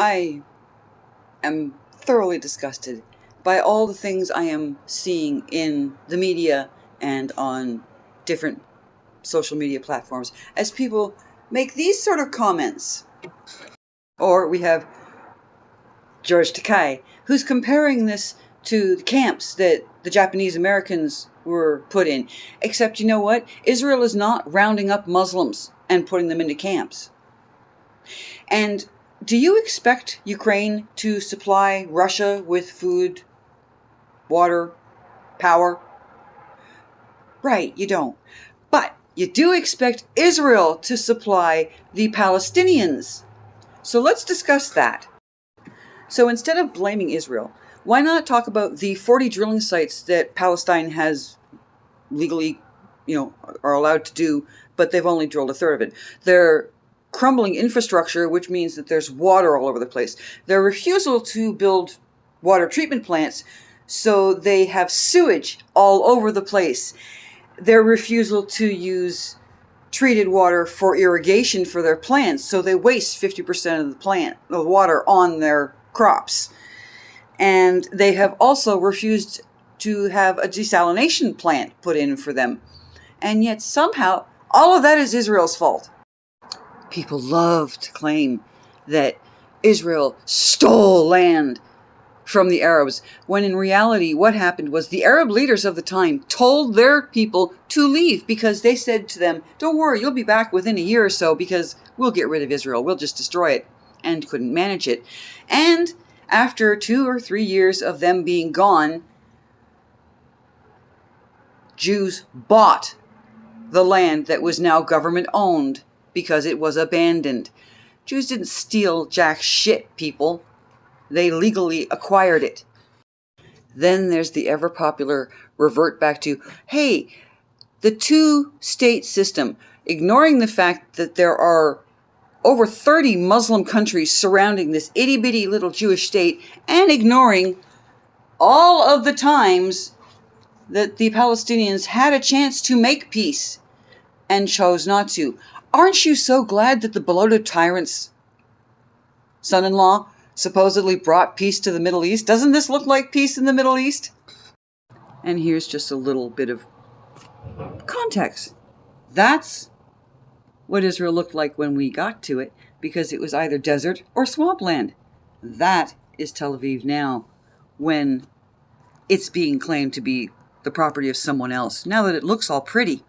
I am thoroughly disgusted by all the things I am seeing in the media and on different social media platforms as people make these sort of comments. Or we have George Takei, who's comparing this to the camps that the Japanese Americans were put in. Except, you know what? Israel is not rounding up Muslims and putting them into camps. And do you expect Ukraine to supply Russia with food, water, power? Right, you don't. But you do expect Israel to supply the Palestinians. So let's discuss that. So instead of blaming Israel, why not talk about the 40 drilling sites that Palestine has legally, are allowed to do, but they've only drilled a third of it. Their crumbling infrastructure, which means that there's water all over the place. Their refusal to build water treatment plants, so they have sewage all over the place. Their refusal to use treated water for irrigation for their plants, so they waste 50% of the water on their crops. And they have also refused to have a desalination plant put in for them. And yet somehow all of that is Israel's fault. People love to claim that Israel stole land from the Arabs, when in reality what happened was the Arab leaders of the time told their people to leave because they said to them, don't worry, you'll be back within a year or so because we'll get rid of Israel, we'll just destroy it, and couldn't manage it. And after 2 or 3 years of them being gone, Jews bought the land that was now government owned because it was abandoned. Jews didn't steal jack shit, people. They legally acquired it. Then there's the ever popular revert back to, hey, the two-state system, ignoring the fact that there are over 30 Muslim countries surrounding this itty-bitty little Jewish state, and ignoring all of the times that the Palestinians had a chance to make peace and chose not to. Aren't you so glad that the bloated tyrant's son-in-law supposedly brought peace to the Middle East? Doesn't this look like peace in the Middle East? And here's just a little bit of context. That's what Israel looked like when we got to it, because it was either desert or swampland. That is Tel Aviv now, when it's being claimed to be the property of someone else, now that it looks all pretty.